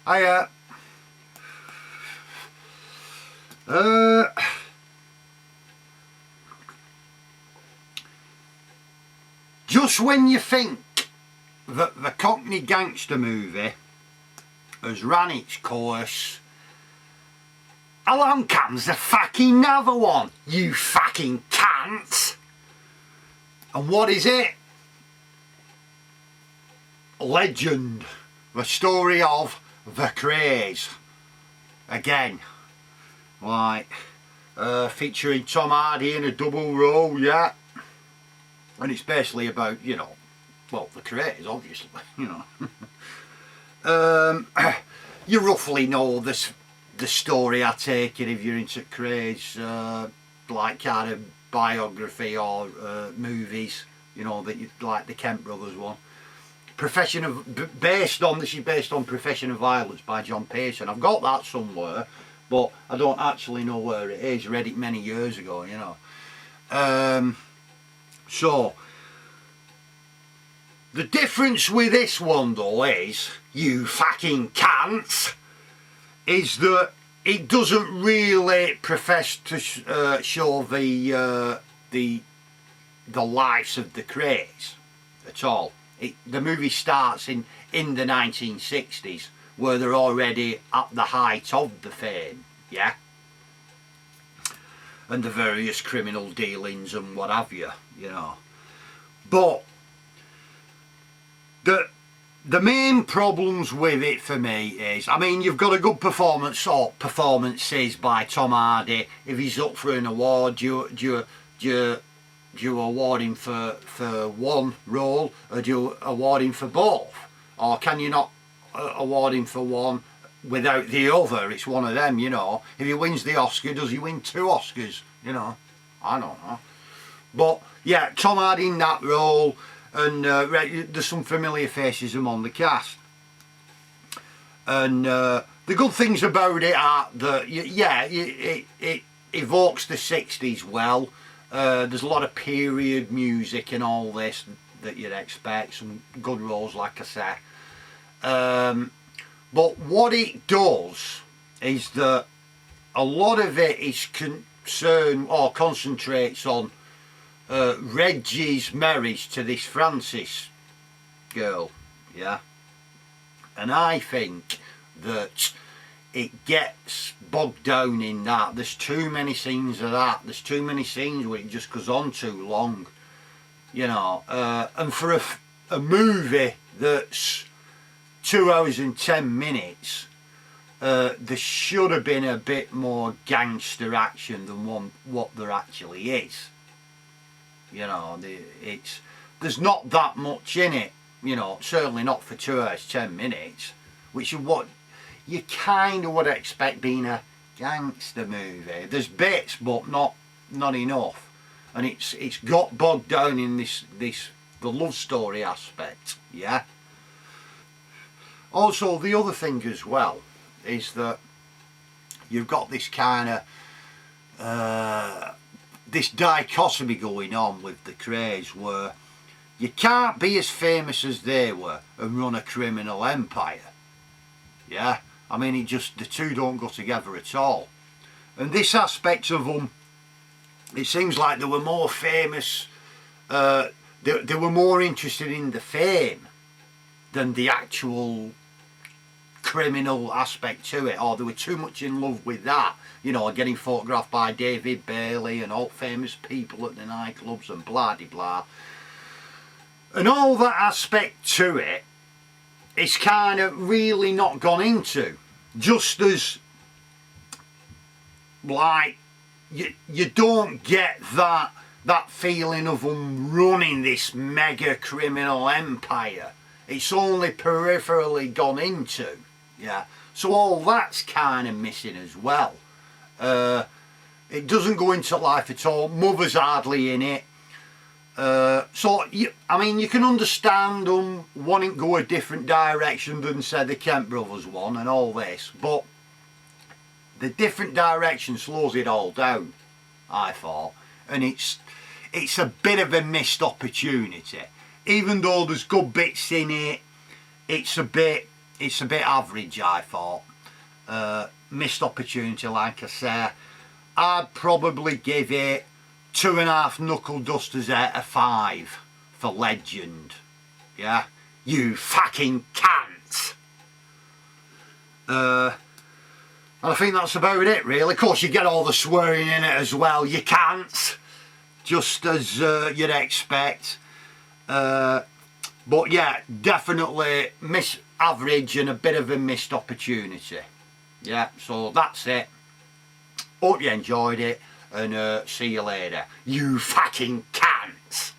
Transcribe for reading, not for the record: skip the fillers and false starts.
I just when you think that the Cockney gangster movie has ran its course, along comes the fucking another one, you fucking cunts. And what is it? Legend. The story of the Krays. Again. Like, featuring Tom Hardy in a double role, yeah. And it's basically about, you know, well, the Krays, obviously, you know. You roughly know the story, I take it, if you're into Krays, like kind of biography or movies, you know, that you, like the Kent Brothers one. This is based on Profession of Violence by John Pearson. I've got that somewhere, but I don't actually know where it is. Read it many years ago, you know. So the difference with this one though is, you fucking cunts, is that it doesn't really profess to show the lives of the Krays at all. The movie starts in the 1960s, where they're already at the height of the fame, yeah, and the various criminal dealings and what have you, you know. But the main problems with it for me is, I mean, you've got a good performance or performances by Tom Hardy. If he's up for an award, do you award him for one role, or do you award him for both? Or can you not award him for one without the other? It's one of them, you know. If he wins the Oscar, does he win 2 Oscars? You know, I don't know. But yeah, Tom Hardy in that role, and there's some familiar faces among the cast. And the good things about it are that, yeah, it evokes the 60s well. There's a lot of period music and all this that you'd expect, some good roles, like I say. But what it does is that a lot of it is concerned or concentrates on Reggie's marriage to this Frances girl, yeah. And I think that it gets bogged down in that. There's too many scenes of that. There's too many scenes where it just goes on too long, you know. And for a movie that's 2 hours and 10 minutes, there should have been a bit more gangster action than what there actually is. You know, there's not that much in it, you know, certainly not for 2 hours 10 minutes, which is what you kind of would expect being a gangster movie. There's bits, but not enough, and it's got bogged down in the love story aspect, yeah. Also, the other thing as well is that you've got this kind of this dichotomy going on with the Krays, where you can't be as famous as they were and run a criminal empire, yeah. I mean, the two don't go together at all. And this aspect of them, it seems like they were more famous, they were more interested in the fame than the actual criminal aspect to it, or they were too much in love with that, you know, getting photographed by David Bailey and all famous people at the nightclubs and blah de blah. And all that aspect to it is kind of really not gone into. Just as, like, you don't get that feeling of them running this mega criminal empire. It's only peripherally gone into, yeah. So all that's kind of missing as well. It doesn't go into life at all. Mother's hardly in it. So, I mean, you can understand them wanting to go a different direction than, say, the Kent Brothers one and all this, but the different direction slows it all down, I thought, and it's a bit of a missed opportunity. Even though there's good bits in it, it's a bit it's a bit average, I thought. Missed opportunity, like I say. I'd probably give it 2.5 knuckle dusters out of 5 for legend. Yeah, you fucking can't. And I think that's about it, really. Of course, you get all the swearing in it as well. You can't, just as you'd expect. But yeah, definitely average and a bit of a missed opportunity. Yeah, so that's it. Hope you enjoyed it, and see you later. You fucking can't.